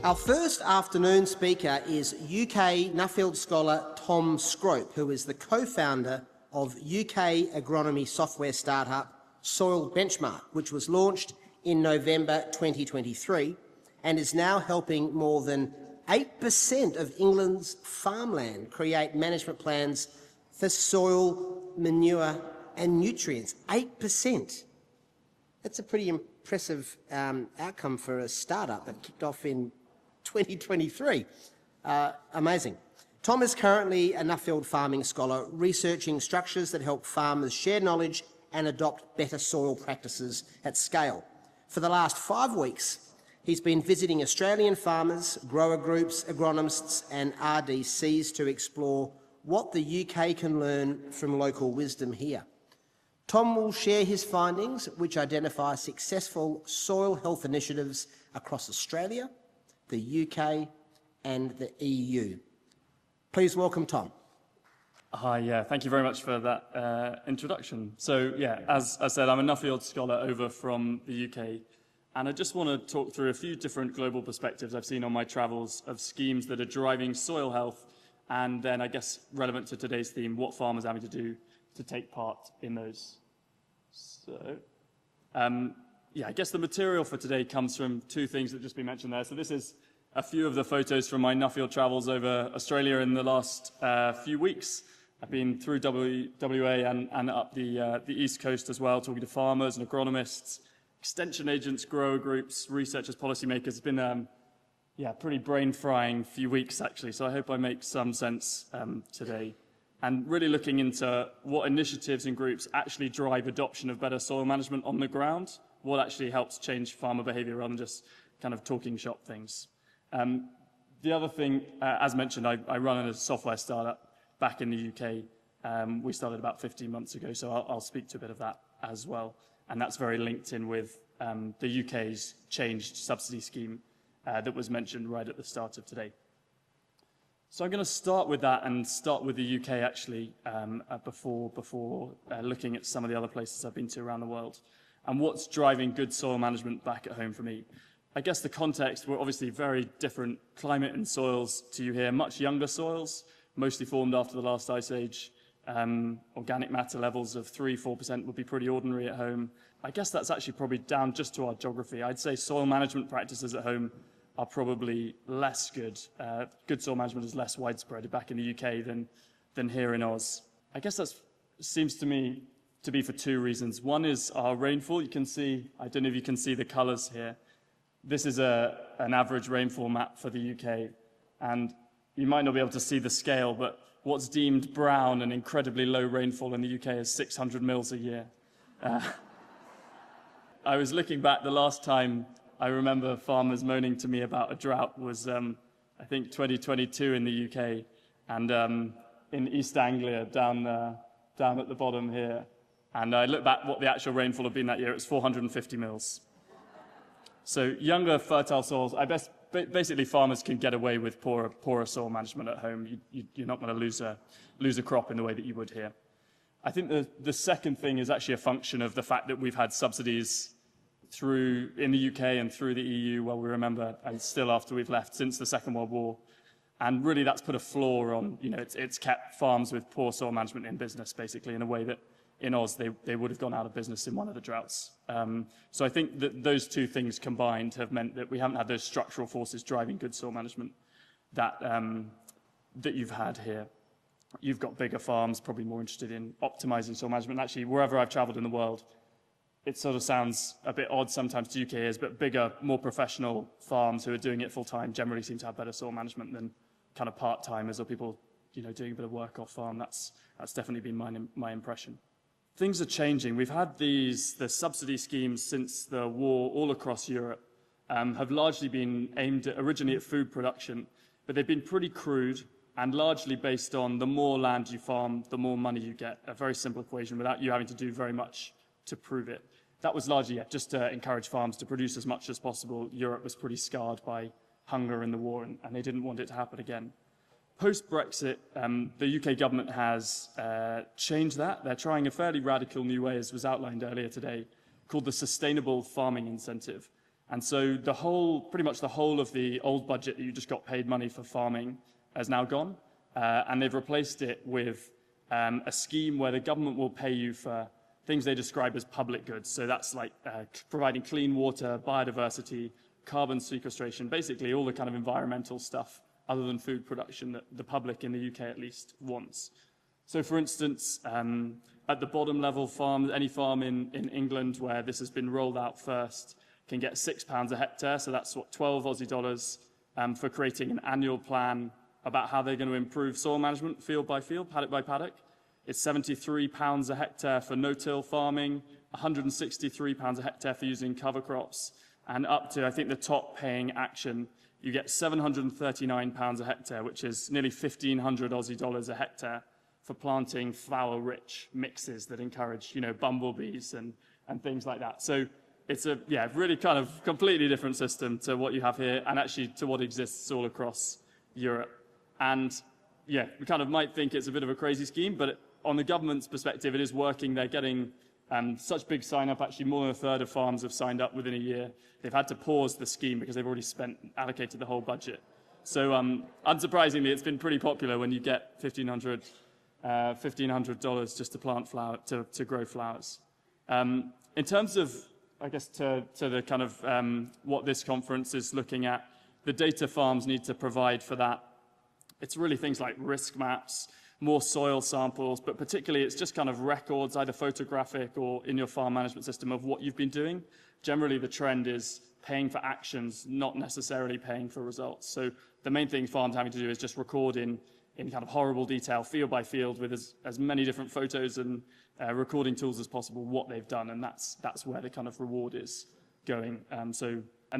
Our first afternoon speaker is UK Nuffield Scholar Tom Scrope, who is the co-founder of UK agronomy software startup Soil Benchmark, which was launched in November 2023 and is now helping more than 8% of England's farmland create management plans for soil, manure and nutrients. 8%. That's a pretty impressive outcome for a startup that kicked off in 2023. Amazing. Tom is currently a Nuffield Farming Scholar researching structures that help farmers share knowledge and adopt better soil practices at scale. For the last 5 weeks, he's been visiting Australian farmers, grower groups, agronomists and RDCs to explore what the UK can learn from local wisdom here. Tom will share his findings, which identify successful soil health initiatives across Australia, the UK and the EU. Please welcome Tom. Hi, thank you very much for that introduction. So as I said, I'm a Nuffield Scholar over from the UK, and I just want to talk through a few different global perspectives I've seen on my travels of schemes that are driving soil health, and then I guess relevant to today's theme, what farmers are having to do to take part in those. So, I guess the material for today comes from two things that just been mentioned there. So this is a few of the photos from my Nuffield travels over Australia in the last few weeks. I've been through WA and up the East Coast as well, talking to farmers and agronomists, extension agents, grower groups, researchers, policymakers. It's been pretty brain-frying few weeks actually, so I hope I make some sense today. And really looking into what initiatives and groups actually drive adoption of better soil management on the ground, what actually helps change farmer behaviour rather than just kind of talking shop things. The other thing, as mentioned, I run a software startup back in the UK. We started about 15 months ago, so I'll speak to a bit of that as well. And that's very linked in with the UK's changed subsidy scheme that was mentioned right at the start of today. So I'm going to start with that and start with the UK actually before looking at some of the other places I've been to around the world and what's driving good soil management back at home for me. I guess the context, we're obviously very different climate and soils to you here, much younger soils, mostly formed after the last ice age. Organic matter levels of 3-4% would be pretty ordinary at home. I guess that's actually probably down just to our geography. I'd say soil management practices at home are probably less good. Good soil management is less widespread back in the UK than here in Oz. I guess that seems to me to be for two reasons. One is our rainfall. You can see, I don't know if you can see the colours here. This is an average rainfall map for the UK, and you might not be able to see the scale, but what's deemed brown and incredibly low rainfall in the UK is 600 mils a year. I was looking back, the last time I remember farmers moaning to me about a drought was, I think, 2022 in the UK, and in East Anglia, down at the bottom here. And I looked back what the actual rainfall had been that year, it was 450 mils. So younger, fertile soils, basically farmers can get away with poorer soil management at home. You're not going to lose a crop in the way that you would here. I think the second thing is actually a function of the fact that we've had subsidies in the UK and through the EU, well, we remember, and still after we've left, since the Second World War. And really that's put a floor on, it's kept farms with poor soil management in business, basically, in a way that in Oz they would have gone out of business in one of the droughts. So I think that those two things combined have meant that we haven't had those structural forces driving good soil management that you've had here. You've got bigger farms, probably more interested in optimizing soil management. Actually, wherever I've traveled in the world, it sort of sounds a bit odd sometimes to UK ears, but bigger, more professional farms who are doing it full time generally seem to have better soil management than kind of part-timers or people, doing a bit of work off farm. That's definitely been my impression. Things are changing. We've had the subsidy schemes since the war all across Europe have largely been aimed originally at food production, but they've been pretty crude and largely based on the more land you farm, the more money you get. A very simple equation without you having to do very much to prove it. That was largely just to encourage farms to produce as much as possible. Europe was pretty scarred by hunger in the war, and they didn't want it to happen again. Post-Brexit, the UK government has changed that. They're trying a fairly radical new way, as was outlined earlier today, called the Sustainable Farming Incentive. And so pretty much the whole of the old budget that you just got paid money for farming has now gone. And they've replaced it with a scheme where the government will pay you for things they describe as public goods. So that's like providing clean water, biodiversity, carbon sequestration, basically all the kind of environmental stuff other than food production that the public in the UK at least wants. So for instance, at the bottom level farms, any farm in England where this has been rolled out first can get £6 a hectare, so that's what, 12 Aussie dollars for creating an annual plan about how they're going to improve soil management field by field, paddock by paddock. It's £73 a hectare for no-till farming, £163 a hectare for using cover crops, and up to, I think, the top paying action, you get £739 a hectare, which is nearly 1,500 Aussie dollars a hectare for planting flower-rich mixes that encourage, bumblebees and things like that. So it's a, really kind of completely different system to what you have here and actually to what exists all across Europe. And we kind of might think it's a bit of a crazy scheme, but on the government's perspective, it is working. They're getting such big sign-up. Actually, more than a third of farms have signed up within a year. They've had to pause the scheme because they've already allocated the whole budget. So unsurprisingly, it's been pretty popular when you get $1,500 just to plant to grow flowers. In terms of, I guess, to the kind of what this conference is looking at, the data farms need to provide for that. It's really things like risk maps, more soil samples, but particularly it's just kind of records, either photographic or in your farm management system, of what you've been doing. Generally, the trend is paying for actions, not necessarily paying for results. So the main thing farms having to do is just record in kind of horrible detail, field by field, with as many different photos and recording tools as possible, what they've done, and that's where the kind of reward is going. And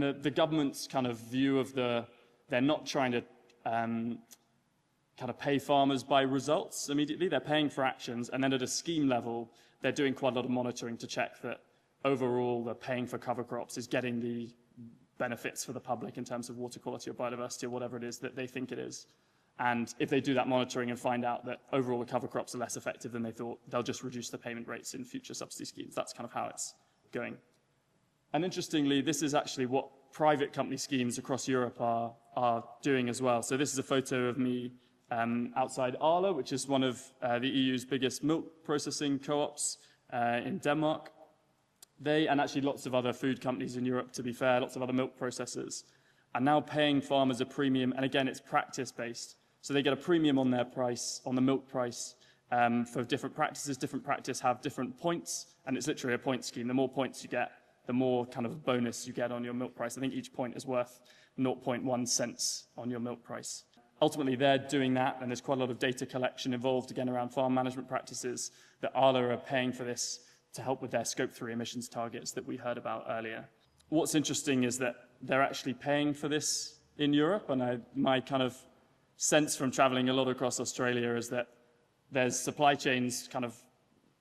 the government's kind of view of they're not trying to kind of pay farmers by results immediately. They're paying for actions, and then at a scheme level, they're doing quite a lot of monitoring to check that overall the paying for cover crops is getting the benefits for the public in terms of water quality or biodiversity or whatever it is that they think it is. And if they do that monitoring and find out that overall the cover crops are less effective than they thought, they'll just reduce the payment rates in future subsidy schemes. That's kind of how it's going. And interestingly, this is actually what private company schemes across Europe are doing as well. So this is a photo of me outside Arla, which is one of the EU's biggest milk processing co-ops in Denmark. They, and actually lots of other food companies in Europe, to be fair, lots of other milk processors, are now paying farmers a premium, and again, it's practice-based. So they get a premium on their price, on the milk price, for different practices. Different practices have different points, and it's literally a point scheme. The more points you get, the more kind of bonus you get on your milk price. I think each point is worth 0.1 cents on your milk price. Ultimately, they're doing that, and there's quite a lot of data collection involved, again, around farm management practices, that Arla are paying for this to help with their Scope 3 emissions targets that we heard about earlier. What's interesting is that they're actually paying for this in Europe, and my kind of sense from traveling a lot across Australia is that there's supply chains kind of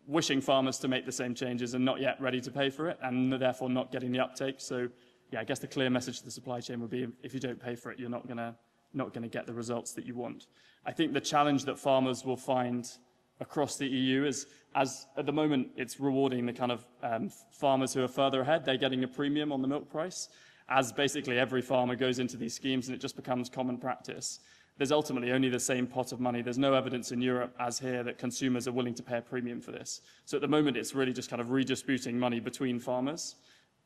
wishing farmers to make the same changes and not yet ready to pay for it, and therefore not getting the uptake. So, I guess the clear message to the supply chain would be, if you don't pay for it, you're not going to get the results that you want. I think the challenge that farmers will find across the EU is, as at the moment it's rewarding the kind of farmers who are further ahead. They're getting a premium on the milk price. As basically every farmer goes into these schemes and it just becomes common practice, there's ultimately only the same pot of money. There's no evidence in Europe, as here, that consumers are willing to pay a premium for this. So at the moment, it's really just kind of redistributing money between farmers.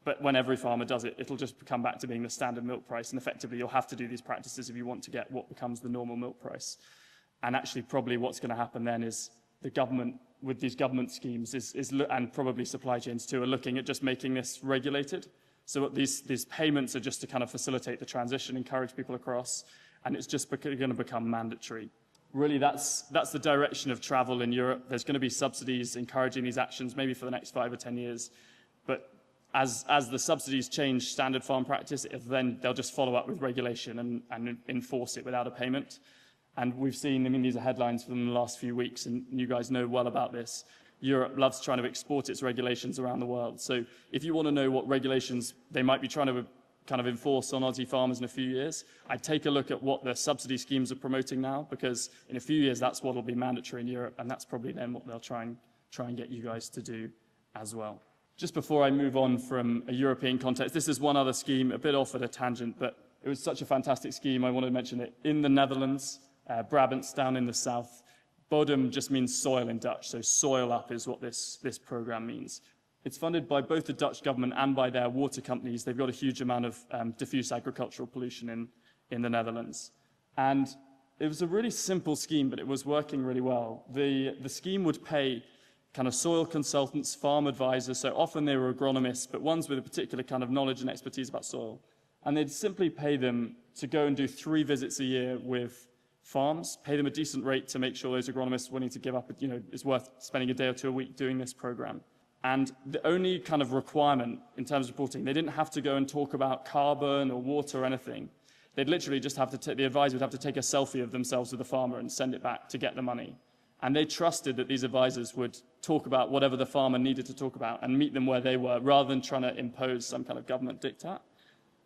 But when every farmer does it, it'll just come back to being the standard milk price. And effectively, you'll have to do these practices if you want to get what becomes the normal milk price. And actually, probably what's going to happen then is the government, with these government schemes, and probably supply chains too, are looking at just making this regulated. So these payments are just to kind of facilitate the transition, encourage people across, and it's just going to become mandatory. Really, that's the direction of travel in Europe. There's going to be subsidies encouraging these actions, maybe for the next 5 or 10 years. But as the subsidies change standard farm practice, then they'll just follow up with regulation and enforce it without a payment. And we've seen, these are headlines from the last few weeks, and you guys know well about this. Europe loves trying to export its regulations around the world. So if you want to know what regulations they might be trying to kind of enforce on Aussie farmers in a few years, I'd take a look at what the subsidy schemes are promoting now, because in a few years that's what will be mandatory in Europe, and that's probably then what they'll try and get you guys to do as well. Just before I move on from a European context, this is one other scheme, a bit off at a tangent, but it was such a fantastic scheme, I wanted to mention it. In the Netherlands, Brabant's down in the south, Bodem just means soil in Dutch, so soil up is what this program means. It's funded by both the Dutch government and by their water companies. They've got a huge amount of diffuse agricultural pollution in the Netherlands. And it was a really simple scheme, but it was working really well. The scheme would pay kind of soil consultants, farm advisors, so often they were agronomists, but ones with a particular kind of knowledge and expertise about soil. And they'd simply pay them to go and do 3 visits a year with farms, pay them a decent rate to make sure those agronomists willing to give up, it's worth spending a day or 2 a week doing this program. And the only kind of requirement in terms of reporting, they didn't have to go and talk about carbon or water or anything. They'd literally just have to, the advisor would have to take a selfie of themselves with the farmer and send it back to get the money. And they trusted that these advisors would talk about whatever the farmer needed to talk about and meet them where they were, rather than trying to impose some kind of government diktat.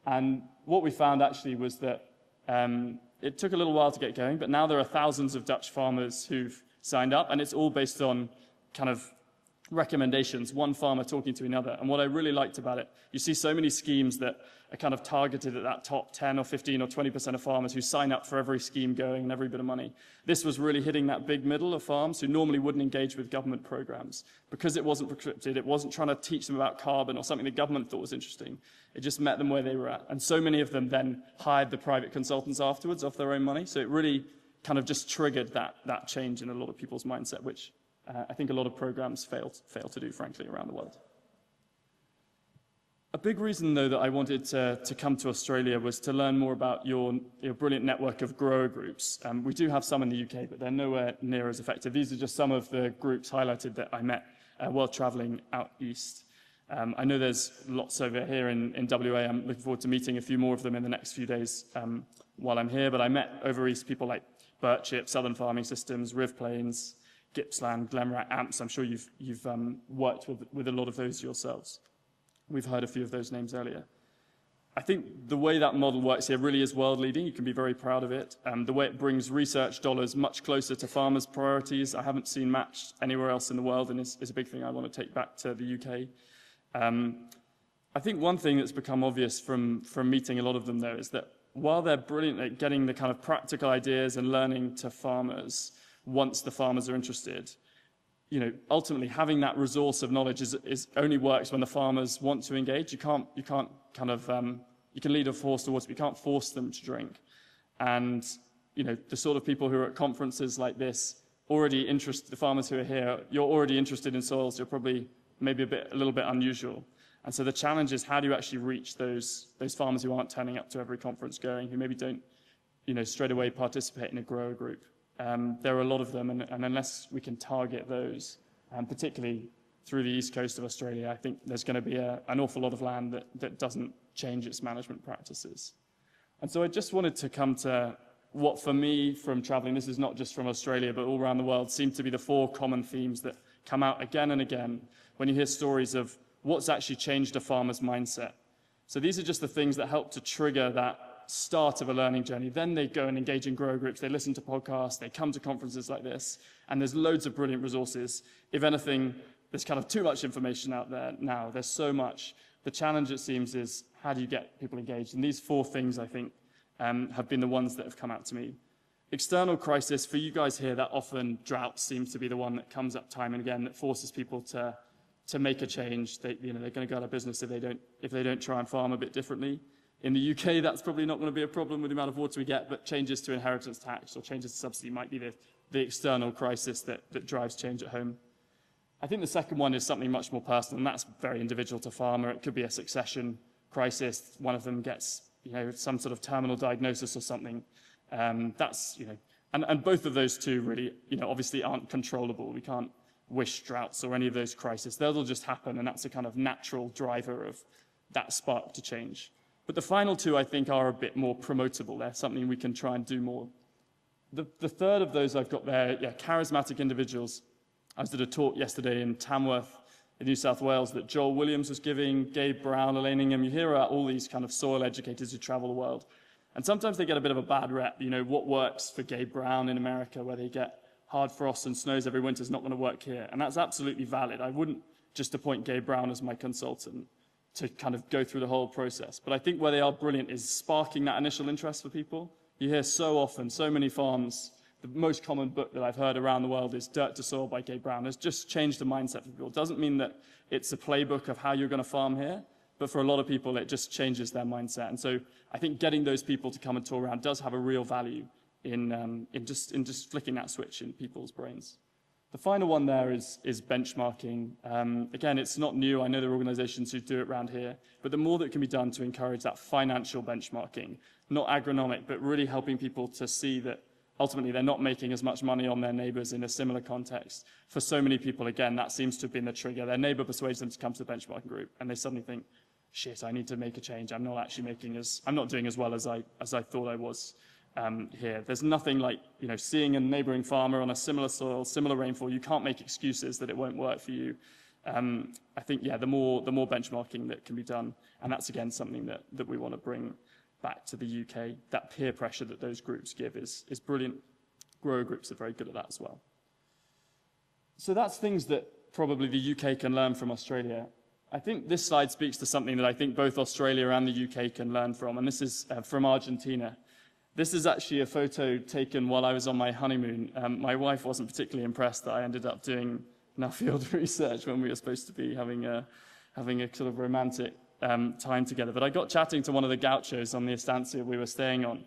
And what we found actually was that it took a little while to get going, but now there are thousands of Dutch farmers who've signed up, and it's all based on kind of recommendations, one farmer talking to another. And what I really liked about it, you see so many schemes that are kind of targeted at that top 10 or 15 or 20% of farmers who sign up for every scheme going and every bit of money. This was really hitting that big middle of farms who normally wouldn't engage with government programs. Because it wasn't prescripted, it wasn't trying to teach them about carbon or something the government thought was interesting. It just met them where they were at. And so many of them then hired the private consultants afterwards off their own money. So it really kind of just triggered that change in a lot of people's mindset, which I think a lot of programs fail to do, frankly, around the world. A big reason, though, that I wanted to come to Australia was to learn more about your brilliant network of grower groups. We do have some in the UK, but they're nowhere near as effective. These are just some of the groups highlighted that I met while traveling out east. I know there's lots over here in WA. I'm looking forward to meeting a few more of them in the next few days while I'm here. But I met over east people like Birchip, Southern Farming Systems, Riv Plains, Gippsland, Glenrat, Amps. I'm sure you've worked with a lot of those yourselves. We've heard a few of those names earlier. I think the way that model works here really is world-leading. You can be very proud of it. The way it brings research dollars much closer to farmers' priorities, I haven't seen matched anywhere else in the world, and is a big thing I want to take back to the UK. I think one thing that's become obvious from meeting a lot of them, though, is that while they're brilliant at getting the kind of practical ideas and learning to farmers, once the farmers are interested, ultimately having that resource of knowledge is only works when the farmers want to engage. You can't kind of you can lead a horse to water, but you can't force them to drink. And the sort of people who are at conferences like this already interested, the farmers who are here, you're already interested in soils. You're probably maybe a little bit unusual. And so the challenge is, how do you actually reach those farmers who aren't turning up to every conference going, who maybe don't straight away participate in a grower group? There are a lot of them, and unless we can target those, particularly through the east coast of Australia, I think there's going to be an awful lot of land that doesn't change its management practices. And so I just wanted to come to what, for me, from traveling, this is not just from Australia, but all around the world, seem to be the 4 common themes that come out again and again when you hear stories of what's actually changed a farmer's mindset. So these are just the things that help to trigger that start of a learning journey. Then they go and engage in grower groups, they listen to podcasts, they come to conferences like this, and there's loads of brilliant resources. If anything, there's kind of too much information out there now. There's so much. The challenge, it seems, is how do you get people engaged? And these 4 things, I think, have been the ones that have come out to me. External crisis, for you guys here, that often drought seems to be the one that comes up time and again, that forces people to make a change. They're going to go out of business if they don't try and farm a bit differently. In the UK, that's probably not going to be a problem with the amount of water we get, but changes to inheritance tax or changes to subsidy might be the external crisis that drives change at home. I think the second one is something much more personal, and that's very individual to farmer. It could be a succession crisis. One of them gets, some sort of terminal diagnosis or something. And both of those two really, obviously aren't controllable. We can't wish droughts or any of those crises. They'll just happen, and that's a kind of natural driver of that spark to change. But the final 2, I think, are a bit more promotable. They're something we can try and do more. The third of those I've got there, charismatic individuals. I was at a talk yesterday in Tamworth in New South Wales that Joel Williams was giving, Gabe Brown, Elaine Ingham. You hear about all these kind of soil educators who travel the world. And sometimes they get a bit of a bad rep. What works for Gabe Brown in America, where they get hard frosts and snows every winter, is not going to work here. And that's absolutely valid. I wouldn't just appoint Gabe Brown as my consultant to kind of go through the whole process. But I think where they are brilliant is sparking that initial interest for people. You hear so often, so many farms, the most common book that I've heard around the world is Dirt to Soil by Gabe Brown. Has just changed the mindset for people. It doesn't mean that it's a playbook of how you're going to farm here, but for a lot of people, it just changes their mindset. And so I think getting those people to come and tour around does have a real value in just flicking that switch in people's brains. The final one there is benchmarking. Again, it's not new. I know there are organizations who do it around here, but the more that can be done to encourage that financial benchmarking, not agronomic, but really helping people to see that ultimately they're not making as much money on their neighbors in a similar context. For so many people, again, that seems to have been the trigger. Their neighbor persuades them to come to the benchmarking group, and they suddenly think, shit, I need to make a change. I'm not doing as well as I thought I was. Here. There's nothing like, seeing a neighboring farmer on a similar soil, similar rainfall. You can't make excuses that it won't work for you. I think, the more benchmarking that can be done, and that's again something that we want to bring back to the UK. That peer pressure that those groups give is brilliant. Grower groups are very good at that as well. So that's things that probably the UK can learn from Australia. I think this slide speaks to something that I think both Australia and the UK can learn from, and this is from Argentina. This is actually a photo taken while I was on my honeymoon. My wife wasn't particularly impressed that I ended up doing Nuffield research when we were supposed to be having a sort of romantic time together. But I got chatting to one of the gauchos on the estancia we were staying on,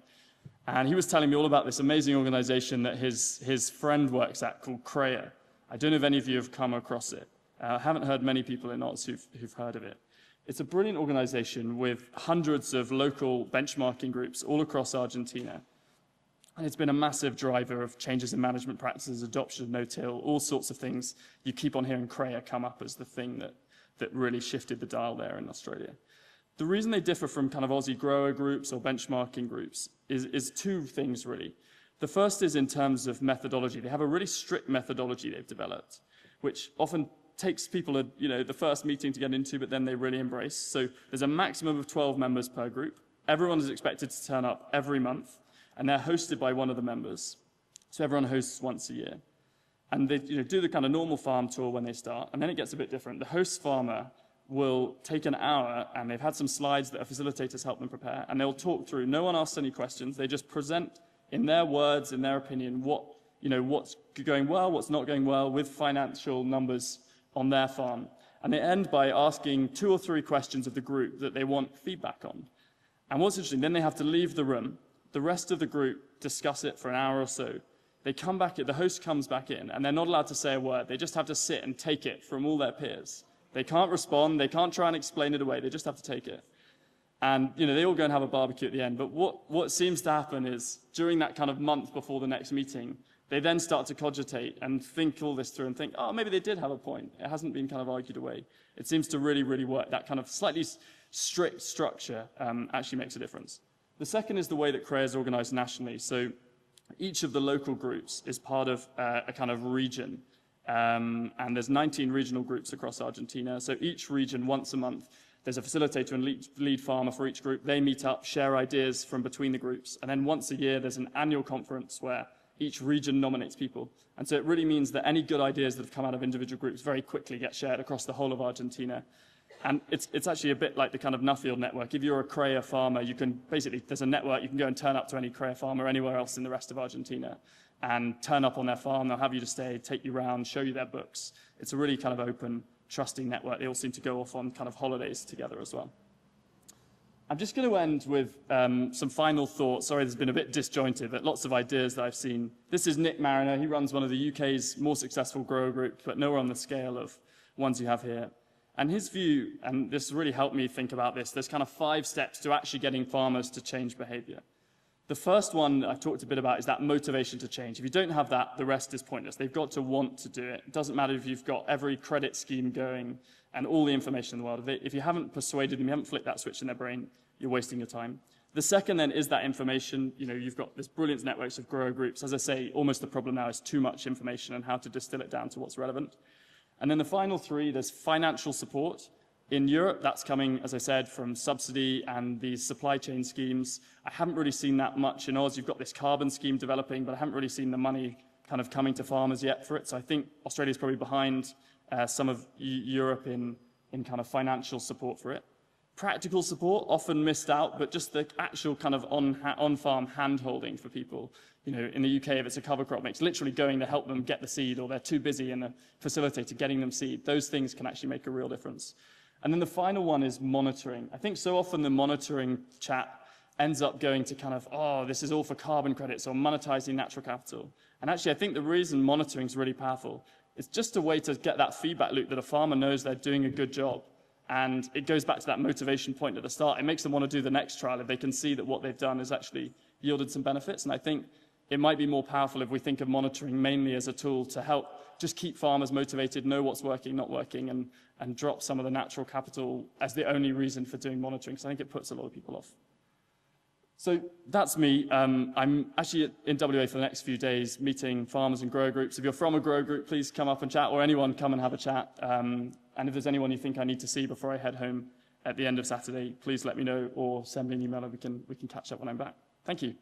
and he was telling me all about this amazing organization that his friend works at called CREA. I don't know if any of you have come across it. I haven't heard many people in Oz who've heard of it. It's a brilliant organization with hundreds of local benchmarking groups all across Argentina. And it's been a massive driver of changes in management practices, adoption of no-till, all sorts of things. You keep on hearing CREA come up as the thing that really shifted the dial there in Australia. The reason they differ from kind of Aussie grower groups or benchmarking groups is two things, really. The first is in terms of methodology. They have a really strict methodology they've developed, which often takes people, the first meeting to get into, but then they really embrace. So there's a maximum of 12 members per group. Everyone is expected to turn up every month, and they're hosted by one of the members. So everyone hosts once a year. And they do the kind of normal farm tour when they start, and then it gets a bit different. The host farmer will take an hour, and they've had some slides that our facilitators help them prepare, and they'll talk through. No one asks any questions. They just present in their words, in their opinion, what's going well, what's not going well, with financial numbers on their farm. And they end by asking 2 or 3 questions of the group that they want feedback on. And what's interesting, then they have to leave the room. The rest of the group discuss it for an hour or so. They come back, the host comes back in, and they're not allowed to say a word. They just have to sit and take it from all their peers. They can't respond, they can't try and explain it away, they just have to take it. And they all go and have a barbecue at the end. But what seems to happen is, during that kind of month before the next meeting, they then start to cogitate and think all this through and think, oh, maybe they did have a point. It hasn't been kind of argued away. It seems to really, really work. That kind of slightly strict structure actually makes a difference. The second is the way that CREA is organized nationally. So each of the local groups is part of a kind of region. And there's 19 regional groups across Argentina. So each region, once a month, there's a facilitator and lead farmer for each group. They meet up, share ideas from between the groups. And then once a year, there's an annual conference where each region nominates people. And so it really means that any good ideas that have come out of individual groups very quickly get shared across the whole of Argentina. And it's actually a bit like the kind of Nuffield network. If you're a CREA farmer, you can basically, there's a network, you can go and turn up to any CREA farmer anywhere else in the rest of Argentina and turn up on their farm. They'll have you to stay, take you around, show you their books. It's a really kind of open, trusting network. They all seem to go off on kind of holidays together as well. I'm just going to end with some final thoughts. Sorry, there's been a bit disjointed, but lots of ideas that I've seen. This is Nick Mariner. He runs one of the UK's more successful grower groups, but nowhere on the scale of ones you have here. And his view, and this really helped me think about this, there's kind of 5 steps to actually getting farmers to change behavior. The first one I've talked a bit about is that motivation to change. If you don't have that, the rest is pointless. They've got to want to do it. It doesn't matter if you've got every credit scheme going and all the information in the world. If you haven't persuaded them, you haven't flicked that switch in their brain, you're wasting your time. The second then is that information. You've got this brilliant networks of grower groups. As I say, almost the problem now is too much information and how to distill it down to what's relevant. And then the final 3, there's financial support. In Europe, that's coming, as I said, from subsidy and these supply chain schemes. I haven't really seen that much in Oz. You've got this carbon scheme developing, but I haven't really seen the money kind of coming to farmers yet for it. So I think Australia's probably behind some of Europe in kind of financial support for it. Practical support, often missed out, but just the actual kind of on-farm hand-holding for people. You know, in the UK, if it's a cover crop mix, literally going to help them get the seed, or they're too busy in the facilitator getting them seed. Those things can actually make a real difference. And then the final one is monitoring. I think so often the monitoring chat ends up going to kind of, oh, this is all for carbon credits or monetizing natural capital. And actually, I think the reason monitoring is really powerful, it's just a way to get that feedback loop that a farmer knows they're doing a good job. And it goes back to that motivation point at the start. It makes them want to do the next trial if they can see that what they've done has actually yielded some benefits. And I think it might be more powerful if we think of monitoring mainly as a tool to help just keep farmers motivated, know what's working, not working, and drop some of the natural capital as the only reason for doing monitoring, because I think it puts a lot of people off. So that's me. I'm actually in WA for the next few days meeting farmers and grower groups. If you're from a grower group, please come up and chat, or anyone come and have a chat. And if there's anyone you think I need to see before I head home at the end of Saturday, please let me know or send me an email and we can catch up when I'm back. Thank you.